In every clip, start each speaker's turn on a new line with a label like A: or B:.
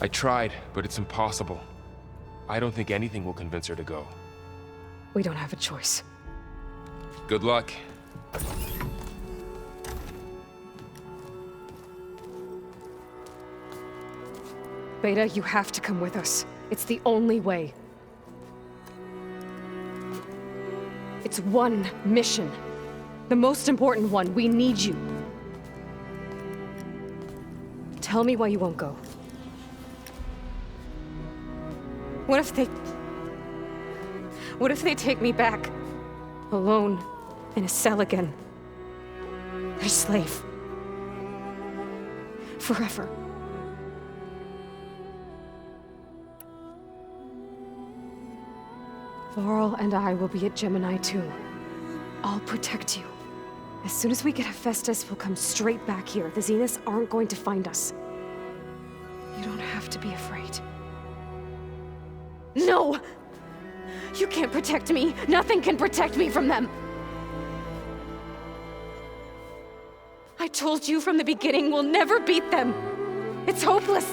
A: I tried, but it's impossible. I don't think anything will convince her to go.
B: We don't have a choice.
A: Good luck.
B: Beta, you have to come with us. It's the only way. It's one mission. The most important one. We need you. Tell me why you won't go. What if they take me back? Alone, in a cell again. Their slave. Forever. Varl and I will be at Gemini too. I'll protect you. As soon as we get Hephaestus, we'll come straight back here. The Zeniths aren't going to find us. You don't have to be afraid. No! You can't protect me. Nothing can protect me from them. I told you from the beginning we'll never beat them. It's hopeless.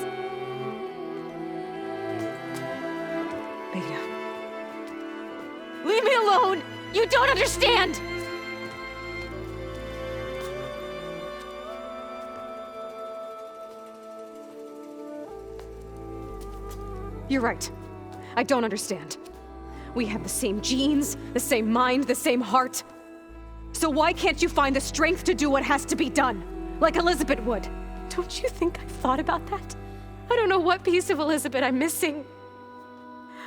B: Beta. Leave me alone! You don't understand! You're right. I don't understand. We have the same genes, the same mind, the same heart. So why can't you find the strength to do what has to be done? Like Elizabeth would. Don't you think I've thought about that? I don't know what piece of Elizabeth I'm missing.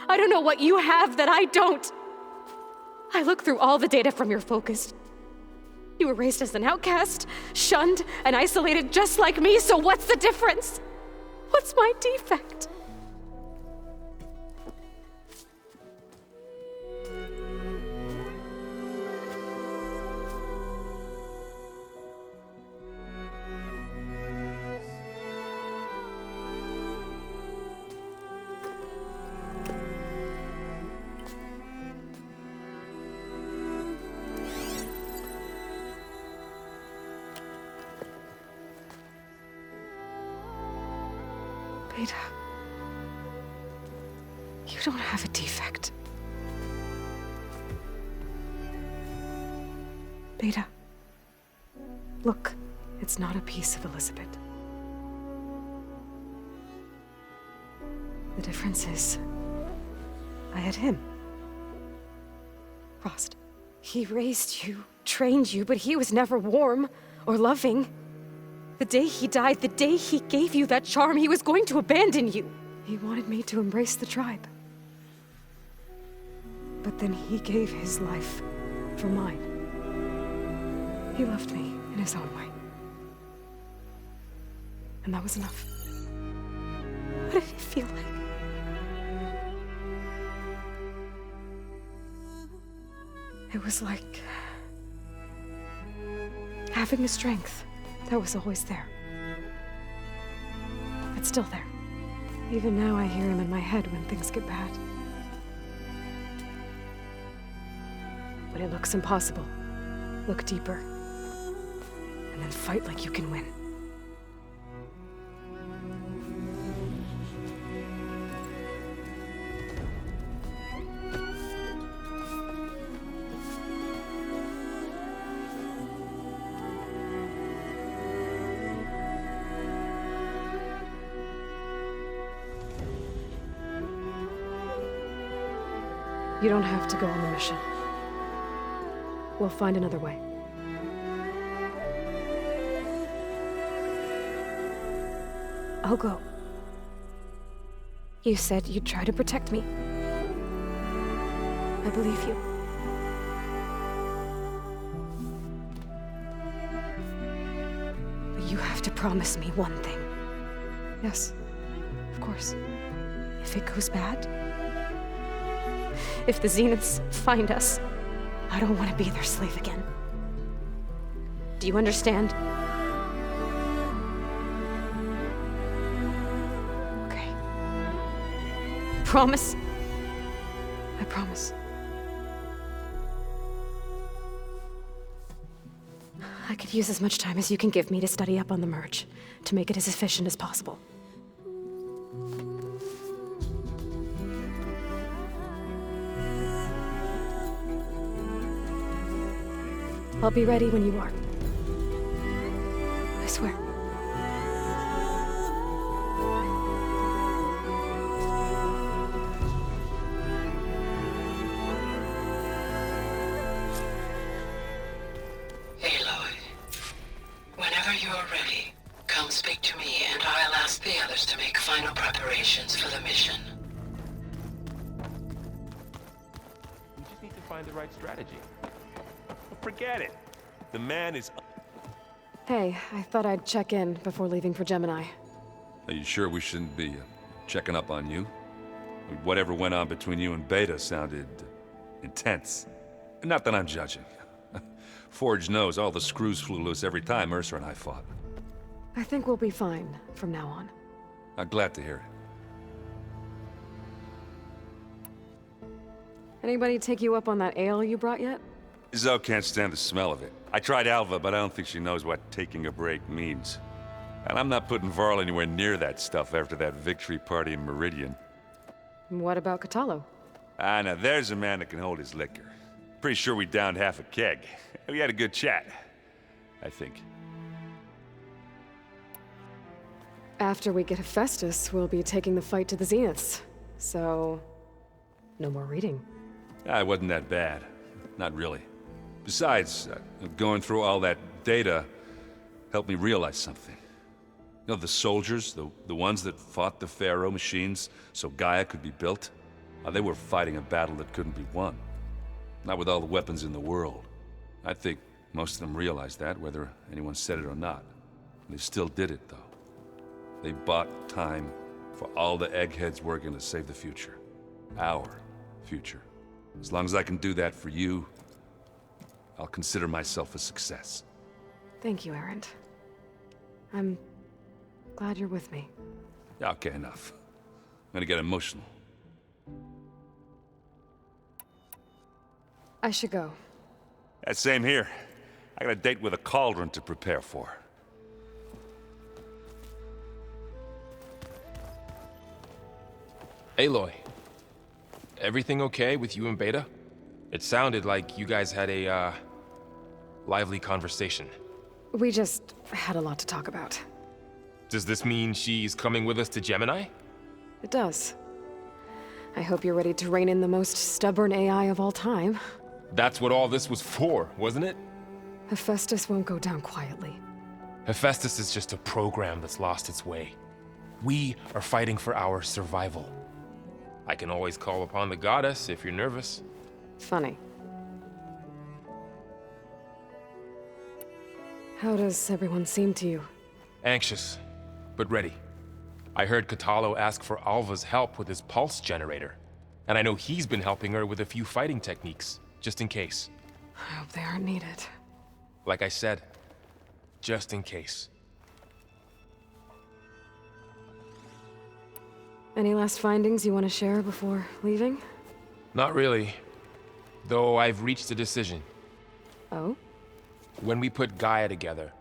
B: I don't know what you have that I don't. I look through all the data from your focus. You were raised as an outcast, shunned, and isolated just like me, so what's the difference? What's my defect? Beta, you don't have a defect. Beta, look, it's not a piece of Elizabeth. The difference is, I had him. Frost. He raised you, trained you, but he was never warm or loving. The day he died, the day he gave you that charm, he was going to abandon you. He wanted me to embrace the tribe. But then he gave his life for mine. He loved me in his own way. And that was enough. What did it feel like? It was like having a strength that was always there. It's still there. Even now I hear him in my head when things get bad. When it looks impossible, look deeper. And then fight like you can win. You don't have to go on the mission. We'll find another way. I'll go. You said you'd try to protect me. I believe you. But you have to promise me one thing. Yes, of course. If it goes bad, if the Zeniths find us, I don't want to be their slave again. Do you understand? Okay. Promise? I promise. I could use as much time as you can give me to study up on the merge, to make it as efficient as possible. I'll be ready when you are. I swear.
C: Aloy, whenever you're ready, come speak to me and I'll ask the others to make final preparations for the mission.
D: We just need to find the right strategy. Forget it. The man is...
B: Hey, I thought I'd check in before leaving for Gemini.
E: Are you sure we shouldn't be checking up on you? Whatever went on between you and Beta sounded intense. Not that I'm judging. Forge knows all the screws flew loose every time Mercer and I fought.
B: I think we'll be fine from now on.
E: I'm glad to hear it.
B: Anybody take you up on that ale you brought yet?
E: Zoe can't stand the smell of it. I tried Alva, but I don't think she knows what taking a break means. And I'm not putting Varl anywhere near that stuff after that victory party in Meridian.
B: What about Kotallo?
E: Ah, now there's a man that can hold his liquor. Pretty sure we downed half a keg. We had a good chat, I think.
B: After we get Hephaestus, we'll be taking the fight to the Zeniths. So, no more reading.
E: Ah, it wasn't that bad. Not really. Besides, going through all that data helped me realize something. You know, the soldiers, the ones that fought the Pharaoh machines so Gaia could be built, they were fighting a battle that couldn't be won. Not with all the weapons in the world. I think most of them realized that, whether anyone said it or not. They still did it, though. They bought time for all the eggheads working to save the future. Our future. As long as I can do that for you, I'll consider myself a success.
B: Thank you, Erend. I'm glad you're with me.
E: Yeah, okay, enough. I'm gonna get emotional.
B: I should go.
E: Yeah, same here. I got a date with a cauldron to prepare for.
A: Aloy, everything okay with you and Beta? It sounded like you guys had a, lively conversation.
B: We just had a lot to talk about.
A: Does this mean she's coming with us to Gemini?
B: It does. I hope you're ready to rein in the most stubborn AI of all time.
A: That's what all this was for, wasn't it?
B: Hephaestus won't go down quietly.
A: Hephaestus is just a program that's lost its way. We are fighting for our survival. I can always call upon the goddess if you're nervous.
B: Funny. How does everyone seem to you?
A: Anxious, but ready. I heard Kotallo ask for Alva's help with his pulse generator. And I know he's been helping her with a few fighting techniques, just in case.
B: I hope they aren't needed.
A: Like I said, just in case.
B: Any last findings you want to share before leaving?
A: Not really. Though I've reached a decision.
B: Oh?
A: When we put Gaia together,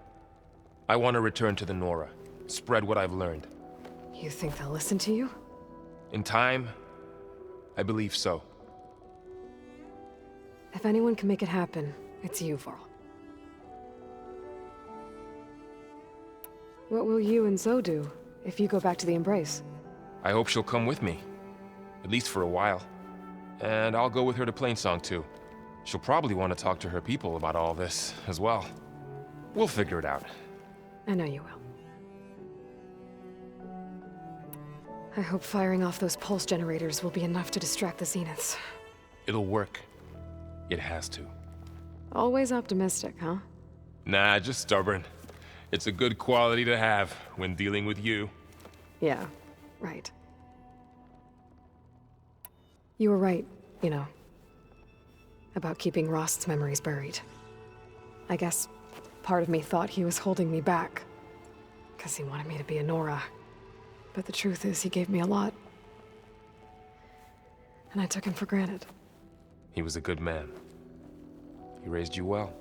A: I want to return to the Nora. Spread what I've learned.
B: You think they'll listen to you?
A: In time, I believe so.
B: If anyone can make it happen, it's you, Varl. What will you and Zoe do if you go back to the Embrace?
A: I hope she'll come with me. At least for a while. And I'll go with her to Plainsong too. She'll probably want to talk to her people about all this as well. We'll figure it out.
B: I know you will. I hope firing off those pulse generators will be enough to distract the Zeniths.
A: It'll work. It has to.
B: Always optimistic, huh?
A: Nah, just stubborn. It's a good quality to have when dealing with you.
B: Yeah, right. You were right, you know, about keeping Rost's memories buried. I guess part of me thought he was holding me back, because he wanted me to be a Nora. But the truth is, he gave me a lot. And I took him for granted.
A: He was a good man. He raised you well.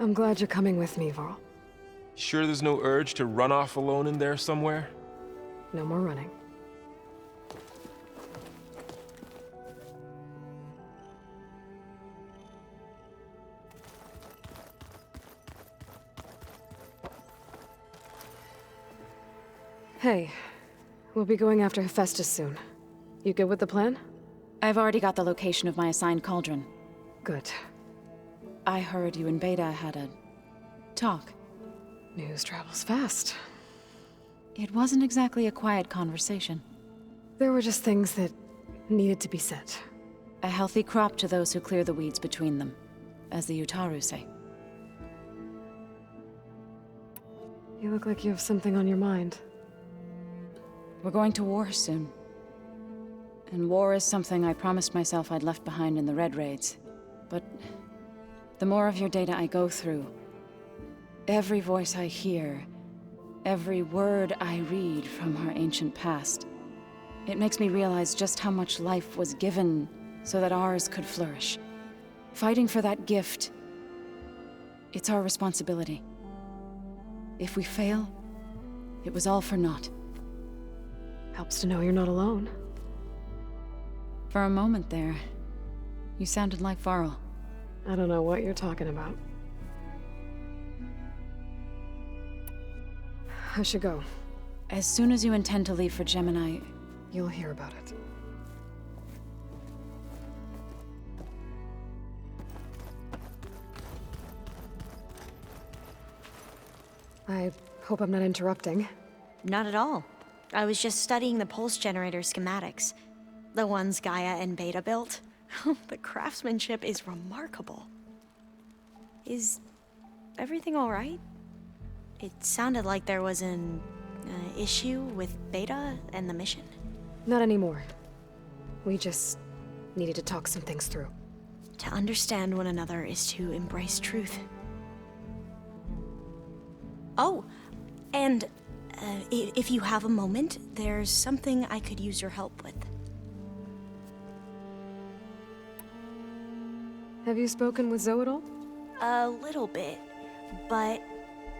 B: I'm glad you're coming with me, Varl.
A: Sure there's no urge to run off alone in there somewhere?
B: No more running. Hey, we'll be going after Hephaestus soon. You good with the plan?
F: I've already got the location of my assigned cauldron.
B: Good.
F: I heard you and Beta had a talk.
B: News travels fast.
F: It wasn't exactly a quiet conversation.
B: There were just things that needed to be said.
F: A healthy crop to those who clear the weeds between them, as the Utaru say.
B: You look like you have something on your mind.
F: We're going to war soon. And war is something I promised myself I'd left behind in the Red Raids. But the more of your data I go through, every voice I hear, every word I read from our ancient past, it makes me realize just how much life was given so that ours could flourish. Fighting for that gift, it's our responsibility. If we fail, it was all for naught.
B: Helps to know you're not alone.
F: For a moment there, you sounded like Varl.
B: I don't know what you're talking about. I should go.
F: As soon as you intend to leave for Gemini,
B: You'll hear about it. I hope I'm not interrupting.
G: Not at all. I was just studying the pulse generator schematics. The ones Gaia and Beta built. The craftsmanship is remarkable. Is everything all right? It sounded like there was an issue with Beta and the mission.
B: Not anymore. We just needed to talk some things through.
G: To understand one another is to embrace truth. Oh, and if you have a moment, there's something I could use your help with.
B: Have you spoken with Zoe at all?
G: A little bit, but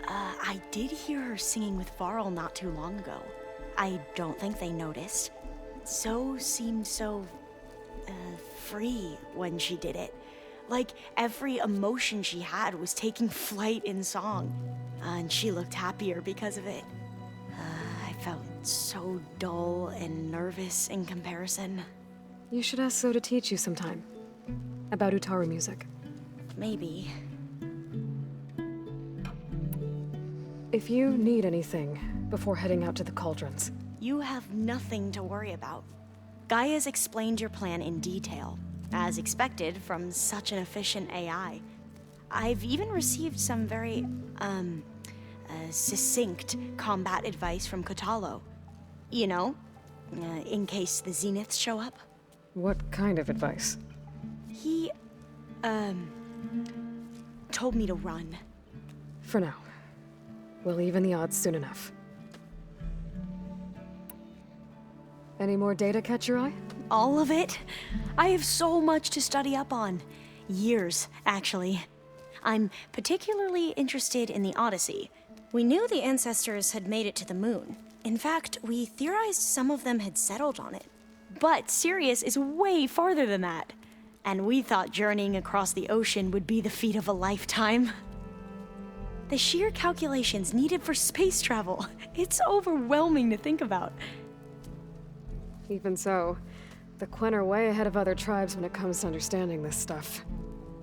G: I did hear her singing with Varl not too long ago. I don't think they noticed. Zoe seemed so free when she did it. Like every emotion she had was taking flight in song. And she looked happier because of it. I felt so dull and nervous in comparison.
B: You should ask Zoe to teach you sometime. About Utaru music.
G: Maybe.
B: If you need anything before heading out to the cauldrons.
G: You have nothing to worry about. Gaia's explained your plan in detail, as expected from such an efficient AI. I've even received some very, succinct combat advice from Kotallo. You know, in case the Zeniths show up.
B: What kind of advice?
G: He, told me to run.
B: For now. We'll even the odds soon enough. Any more data catch your eye?
G: All of it? I have so much to study up on. Years, actually. I'm particularly interested in the Odyssey. We knew the ancestors had made it to the moon. In fact, we theorized some of them had settled on it. But Sirius is way farther than that. And we thought journeying across the ocean would be the feat of a lifetime. The sheer calculations needed for space travel, it's overwhelming to think about.
B: Even so, the Quen are way ahead of other tribes when it comes to understanding this stuff.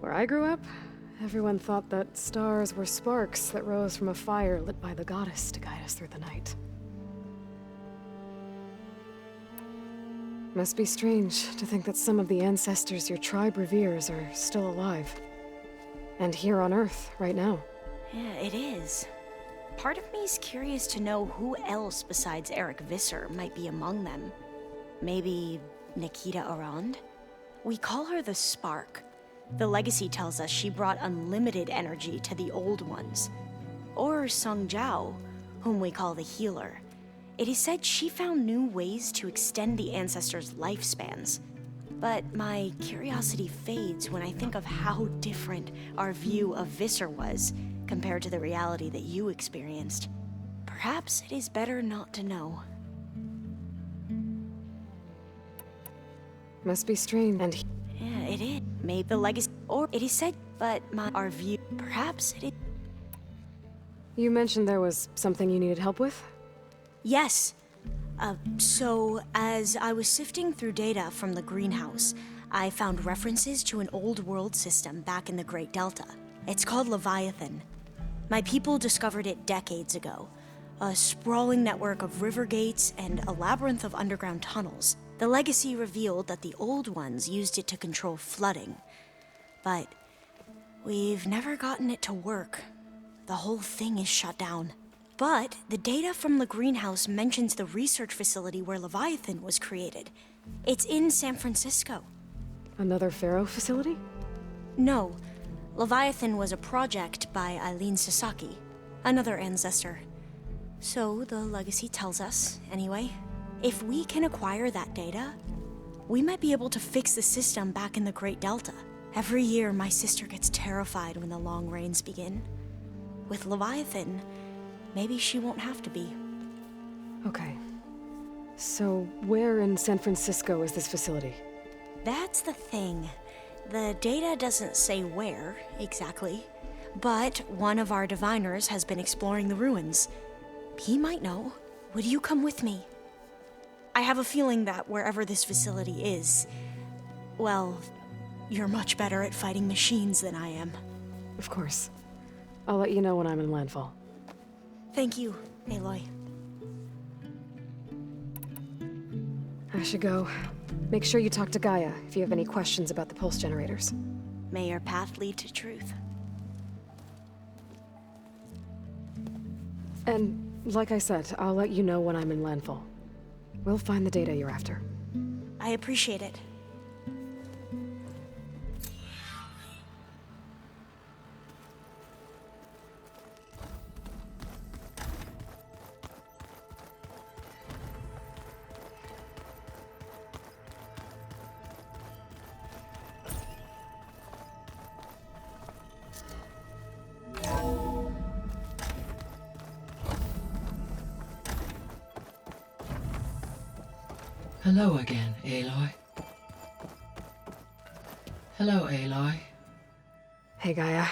B: Where I grew up, everyone thought that stars were sparks that rose from a fire lit by the goddess to guide us through the night. Must be strange to think that some of the ancestors your tribe reveres are still alive. And here on Earth, right now.
G: Yeah, it is. Part of me's curious to know who else besides Eric Visser might be among them. Maybe Nikita Arand? We call her the Spark. The legacy tells us she brought unlimited energy to the old ones. Or Song Jiao, whom we call the Healer. It is said she found new ways to extend the ancestors' lifespans. but my curiosity fades when I think of how different our view of Visser was compared to the reality that you experienced. Perhaps it is better not to know.
B: Must be strange. And
G: Yeah, it is. Maybe the legacy, or it is said, but our view, perhaps it is.
B: you mentioned there was something you needed help with?
G: Yes. So, as I was sifting through data from the greenhouse, I found references to an old world system back in the Great Delta. It's called Leviathan. My people discovered it decades ago. A sprawling network of river gates and a labyrinth of underground tunnels. The legacy revealed that the old ones used it to control flooding. But we've never gotten it to work. The whole thing is shut down. But the data from the greenhouse mentions the research facility where Leviathan was created. It's in San Francisco.
B: Another Pharaoh facility?
G: No, Leviathan was a project by Eileen Sasaki, another ancestor. So the legacy tells us, anyway. If we can acquire that data, we might be able to fix the system back in the Great Delta. Every year, my sister gets terrified when the long rains begin. With Leviathan, maybe she won't have to be.
B: Okay. So, where in San Francisco is this facility?
G: That's the thing. The data doesn't say where, exactly. But one of our diviners has been exploring the ruins. He might know. Would you come with me? I have a feeling that wherever this facility is, well, you're much better at fighting machines than I am.
B: Of course. I'll let you know when I'm in landfall.
G: Thank you, Aloy.
B: I should go. Make sure you talk to Gaia if you have any questions about the pulse generators.
G: May your path lead to truth.
B: And, like I said, I'll let you know when I'm in landfall. We'll find the data you're after.
G: I appreciate it.
C: Hello again, Aloy. Hello, Aloy.
B: Hey, Gaia.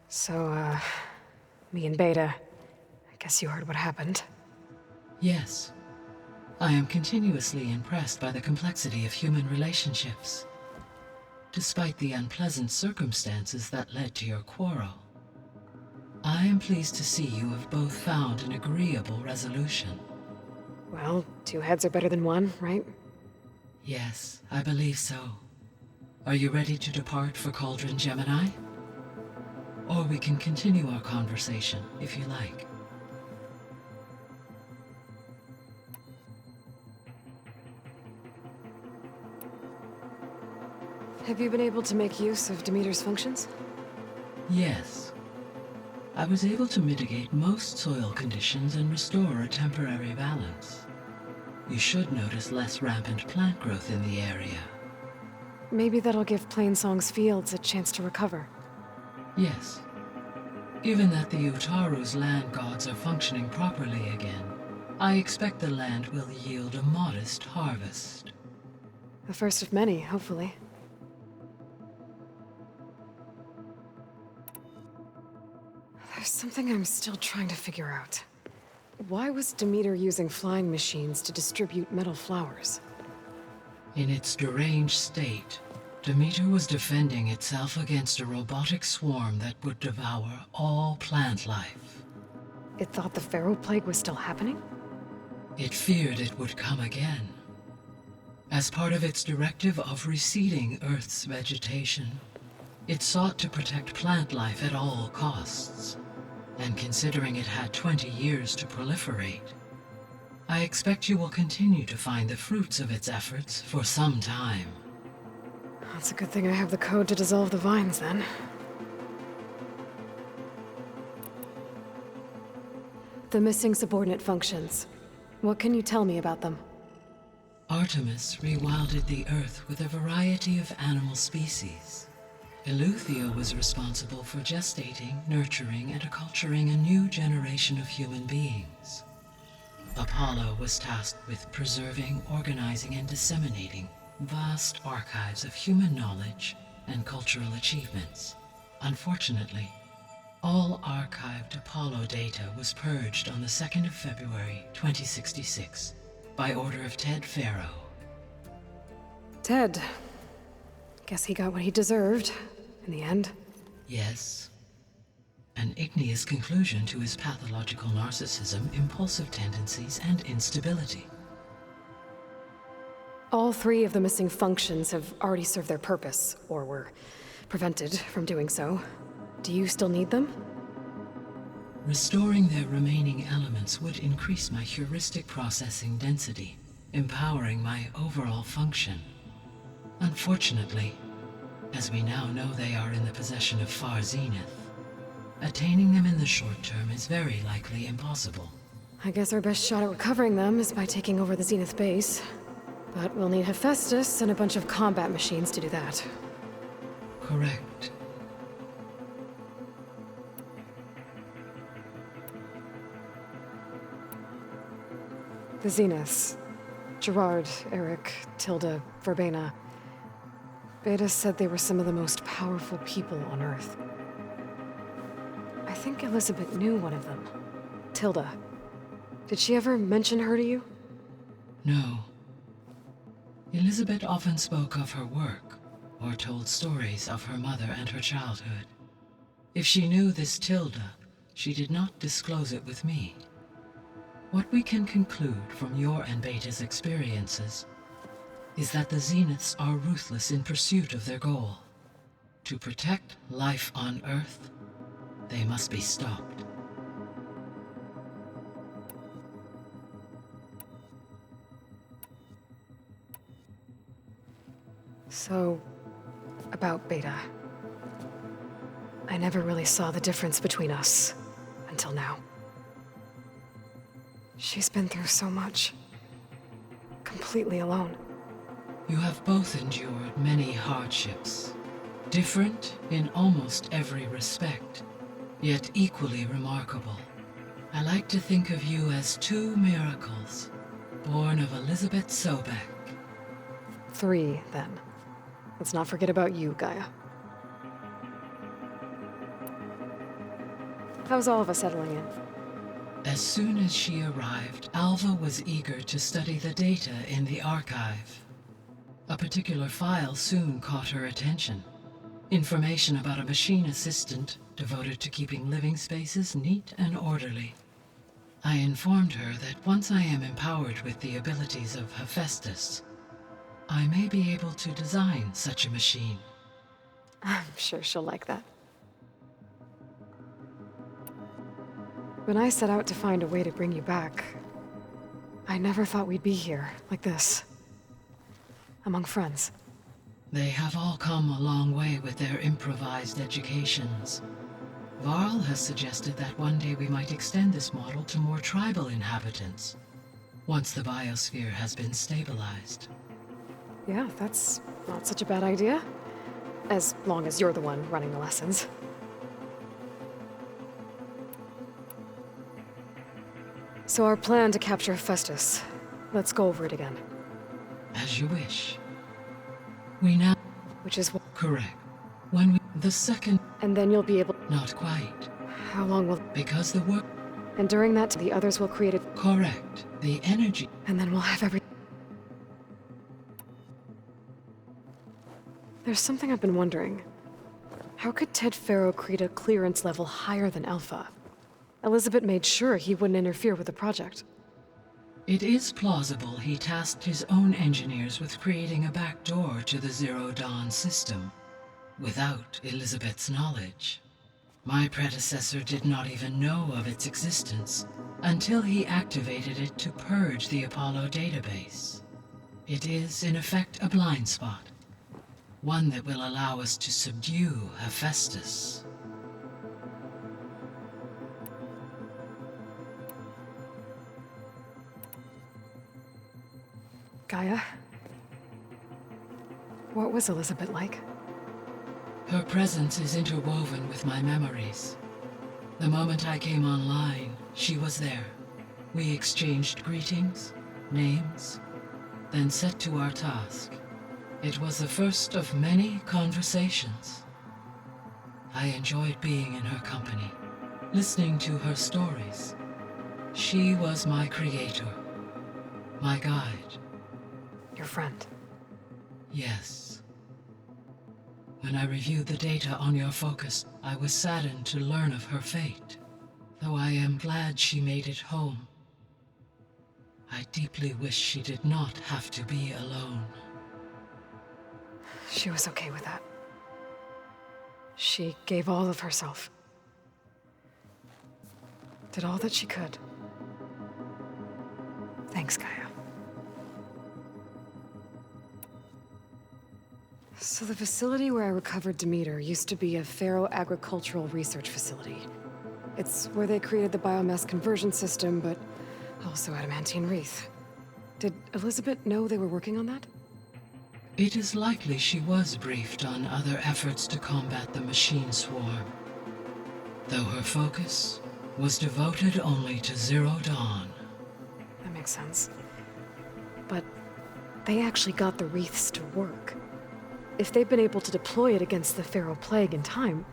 B: So, me and Beta, I guess you heard what happened.
C: Yes. I am continuously impressed by the complexity of human relationships. Despite the unpleasant circumstances that led to your quarrel, I am pleased to see you have both found an agreeable resolution.
B: Well, two heads are better than one, right?
C: Yes, I believe so. Are you ready to depart for Cauldron Gemini? Or we can continue our conversation, if you like.
B: Have you been able to make use of Demeter's functions?
C: Yes. I was able to mitigate most soil conditions and restore a temporary balance. You should notice less rampant plant growth in the area.
B: Maybe that'll give Plainsong's fields a chance to recover.
C: Yes. Given that the Utaru's land gods are functioning properly again, I expect the land will yield a modest harvest.
B: The first of many, hopefully. There's something I'm still trying to figure out. Why was Demeter using flying machines to distribute metal flowers?
C: In its deranged state, Demeter was defending itself against a robotic swarm that would devour all plant life.
B: It thought the Pharaoh Plague was still happening?
C: It feared it would come again. As part of its directive of reseeding Earth's vegetation, it sought to protect plant life at all costs. And considering it had 20 years to proliferate, I expect you will continue to find the fruits of its efforts for some time.
B: That's a good thing I have the code to dissolve the vines, then. The missing subordinate functions. What can you tell me about them?
C: Artemis rewilded the Earth with a variety of animal species. Eleuthia was responsible for gestating, nurturing, and acculturating a new generation of human beings. Apollo was tasked with preserving, organizing, and disseminating vast archives of human knowledge and cultural achievements. Unfortunately, all archived Apollo data was purged on the 2nd of February, 2066, by order of Ted Faro.
B: Ted. Guess he got what he deserved, in the end.
C: Yes. An igneous conclusion to his pathological narcissism, impulsive tendencies, and instability.
B: All 3 of the missing functions have already served their purpose, or were prevented from doing so. Do you still need them?
C: Restoring their remaining elements would increase my heuristic processing density, empowering my overall function. Unfortunately, as we now know they are in the possession of Far Zenith, attaining them in the short term is very likely impossible.
B: I guess our best shot at recovering them is by taking over the Zenith base. But we'll need Hephaestus and a bunch of combat machines to do that.
C: Correct.
B: The Zeniths. Gerard, Eric, Tilda, Verbena. Beta said they were some of the most powerful people on Earth. I think Elizabeth knew one of them. Tilda. Did she ever mention her to you?
C: No. Elizabeth often spoke of her work, or told stories of her mother and her childhood. If she knew this Tilda, she did not disclose it with me. What we can conclude from your and Beta's experiences is that the Zeniths are ruthless in pursuit of their goal. To protect life on Earth, they must be stopped.
B: So, about Beta. I never really saw the difference between us, until now. She's been through so much. Completely alone.
C: You have both endured many hardships, different in almost every respect, yet equally remarkable. I like to think of you as 2 miracles, born of Elizabeth Sobek.
B: 3, then. Let's not forget about you, Gaia. How's all of us settling in?
C: As soon as she arrived, Alva was eager to study the data in the archive. A particular file soon caught her attention. Information about a machine assistant devoted to keeping living spaces neat and orderly. I informed her that once I am empowered with the abilities of Hephaestus, I may be able to design such a machine.
B: I'm sure she'll like that. When I set out to find a way to bring you back, I never thought we'd be here, like this. Among friends.
C: They have all come a long way with their improvised educations. Varl has suggested that one day we might extend this model to more tribal inhabitants, once the biosphere has been stabilized.
B: Yeah, that's not such a bad idea. As long as you're the one running the lessons. So our plan to capture Hephaestus. Let's go over it again.
C: As you wish. We now...
B: Which is what...
C: Correct. When we... The second...
B: And then you'll be able...
C: Not quite.
B: How long will...
C: Because the work...
B: And during that, the others will create it...
C: Correct. The energy...
B: And then we'll have every... There's something I've been wondering. How could Ted Faro create a clearance level higher than Alpha? Elizabeth made sure he wouldn't interfere with the project.
C: It is plausible he tasked his own engineers with creating a back door to the Zero Dawn system, without Elizabeth's knowledge. My predecessor did not even know of its existence, until he activated it to purge the Apollo database. It is, in effect, a blind spot. One that will allow us to subdue Hephaestus.
B: Gaia? What was Elizabeth like?
C: Her presence is interwoven with my memories. The moment I came online, she was there. We exchanged greetings, names, then set to our task. It was the first of many conversations. I enjoyed being in her company, listening to her stories. She was my creator, my guide.
B: Your friend.
C: Yes. When I reviewed the data on your focus, I was saddened to learn of her fate. Though I am glad she made it home. I deeply wish she did not have to be alone.
B: She was okay with that. She gave all of herself. Did all that she could. Thanks, Gaia. So the facility where I recovered Demeter used to be a Pharaoh agricultural research facility. It's where they created the biomass conversion system, but also adamantine wreath. Did Elizabeth know they were working on that?
C: It is likely she was briefed on other efforts to combat the machine swarm, though her focus was devoted only to Zero Dawn.
B: That makes sense. But they actually got the wreaths to work. If they've been able to deploy it against the Pharaoh Plague in time...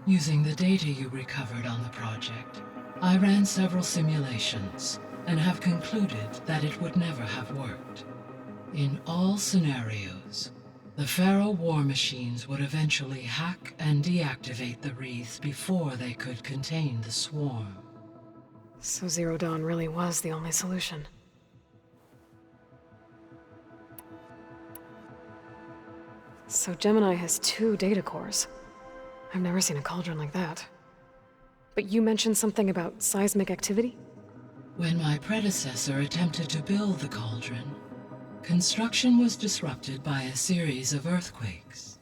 C: Using the data you recovered on the project, I ran several simulations and have concluded that it would never have worked. In all scenarios, the Pharaoh war machines would eventually hack and deactivate the wreaths before they could contain the swarm.
B: So Zero Dawn really was the only solution. So Gemini has 2 data cores. I've never seen a cauldron like that. But you mentioned something about seismic activity?
C: When my predecessor attempted to build the cauldron, construction was disrupted by a series of earthquakes.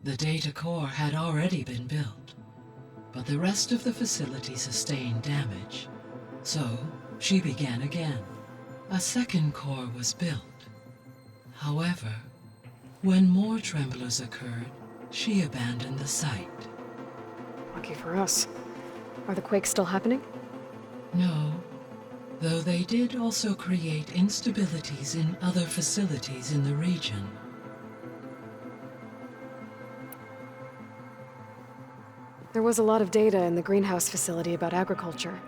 C: The data core had already been built, but the rest of the facility sustained damage. So, she began again. A second core was built. However, when more tremblers occurred, she abandoned the site.
B: Lucky for us. Are the quakes still happening?
C: No, though they did also create instabilities in other facilities in the region.
B: There was a lot of data in the greenhouse facility about agriculture.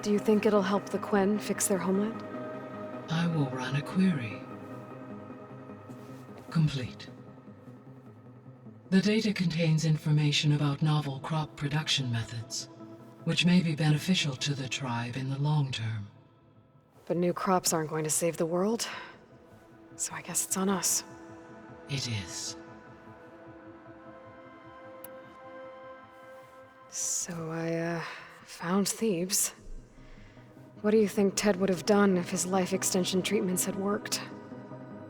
B: Do you think it'll help the Quen fix their homeland?
C: I will run a query. Complete. The data contains information about novel crop production methods, which may be beneficial to the tribe in the long term.
B: But new crops aren't going to save the world, so I guess it's on us.
C: It is.
B: So I, found Thebes. What do you think Ted would have done if his life extension treatments had worked?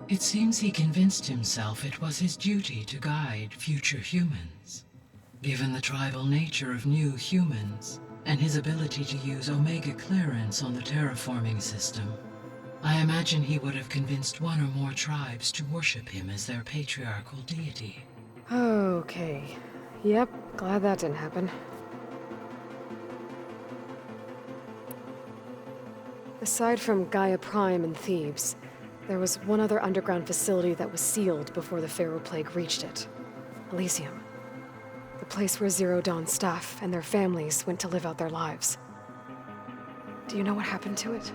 C: It seems he convinced himself it was his duty to guide future humans. Given the tribal nature of new humans, and his ability to use Omega clearance on the terraforming system, I imagine he would have convinced one or more tribes to worship him as their patriarchal deity.
B: Okay. Yep, glad that didn't happen. Aside from Gaia Prime and Thebes, there was one other underground facility that was sealed before the Pharaoh Plague reached it. Elysium. The place where Zero Dawn staff and their families went to live out their lives. Do you know what happened to it?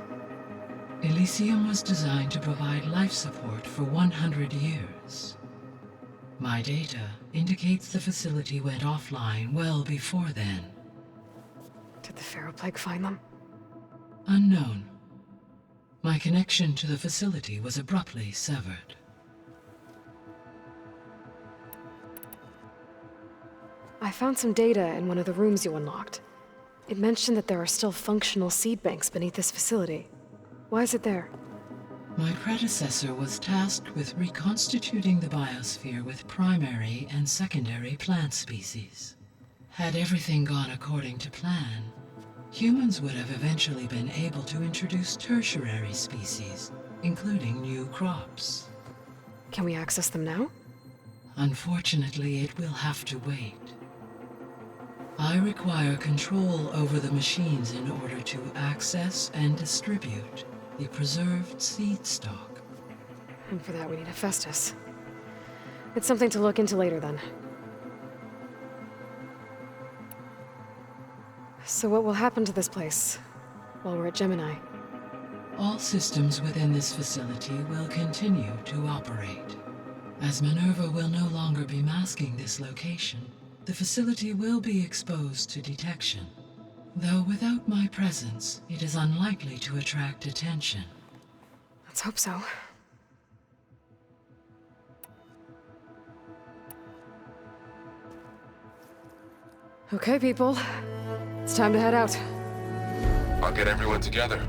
C: Elysium was designed to provide life support for 100 years. My data indicates the facility went offline well before then.
B: Did the Pharaoh Plague find them?
C: Unknown. My connection to the facility was abruptly severed.
B: I found some data in one of the rooms you unlocked. It mentioned that there are still functional seed banks beneath this facility. Why is it there?
C: My predecessor was tasked with reconstituting the biosphere with primary and secondary plant species. Had everything gone according to plan, humans would have eventually been able to introduce tertiary species including new crops.
B: Can we access them now?
C: Unfortunately, it will have to wait. I require control over the machines in order to access and distribute the preserved seed stock.
B: And for that, we need Hephaestus. It's something to look into later, then. So what will happen to this place while we're at Gemini?
C: All systems within this facility will continue to operate. As Minerva will no longer be masking this location, the facility will be exposed to detection. Though without my presence, it is unlikely to attract attention.
B: Let's hope so. Okay, people. It's time to head out.
A: I'll get everyone together.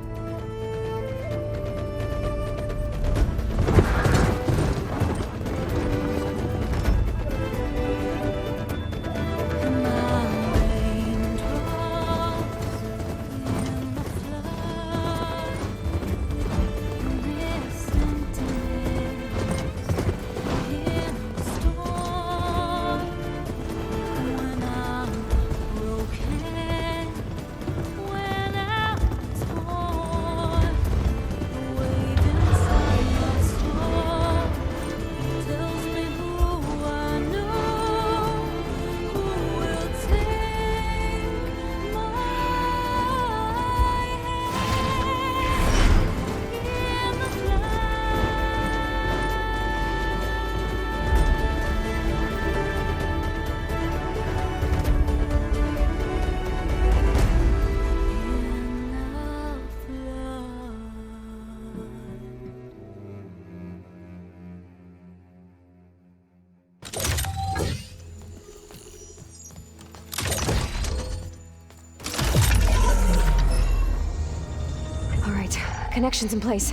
B: Connections in place.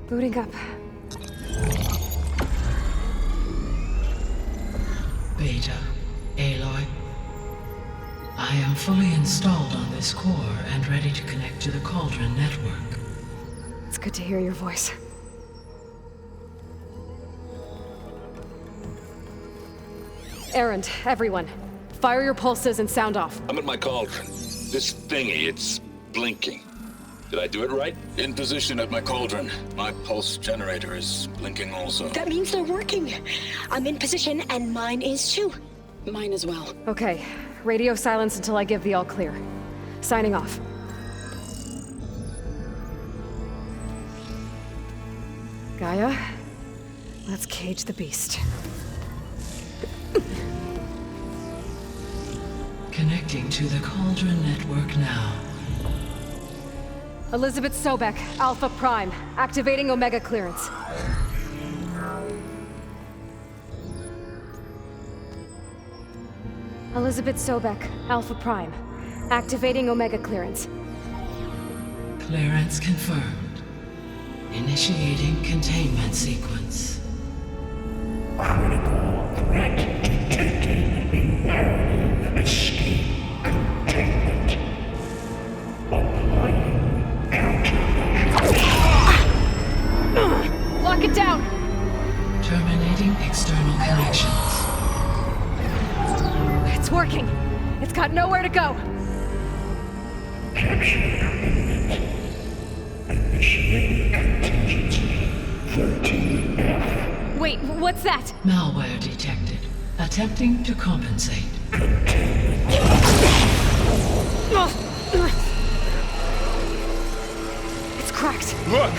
B: Booting up.
C: Beta, Aloy. I am fully installed on this core and ready to connect to the Cauldron network.
B: It's good to hear your voice. Erend, everyone. Fire your pulses and sound off.
H: I'm at my cauldron. This thingy, it's blinking. Did I do it right? In position at my cauldron. My pulse generator is blinking also.
I: That means they're working. I'm in position and mine is too. Mine as well.
B: Okay. Radio silence until I give the all clear. Signing off. Gaia, let's cage the beast.
C: Connecting to the Cauldron network now.
B: Elizabeth Sobek, Alpha Prime, activating Omega clearance. Elizabeth Sobek, Alpha Prime, activating Omega clearance.
C: Clearance confirmed. Initiating containment sequence.
J: Critical threat detected in area escape containment. Applying
B: Lock it down!
C: Terminating external connections.
B: It's working. It's got nowhere to go.
J: Capture imminent. Initiating contingency 13F.
B: Wait, what's that?
C: Malware detected. Attempting to compensate.
B: It's cracked.
A: Look!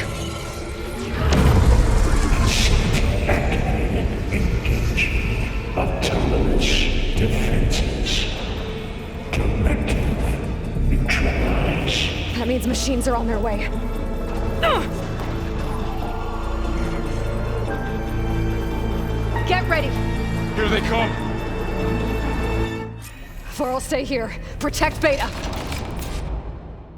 J: Engaging autonomous defenses. Directive neutralize.
B: That means machines are on their way. Get ready!
A: Here they come!
B: Vor'll stay here. Protect Beta.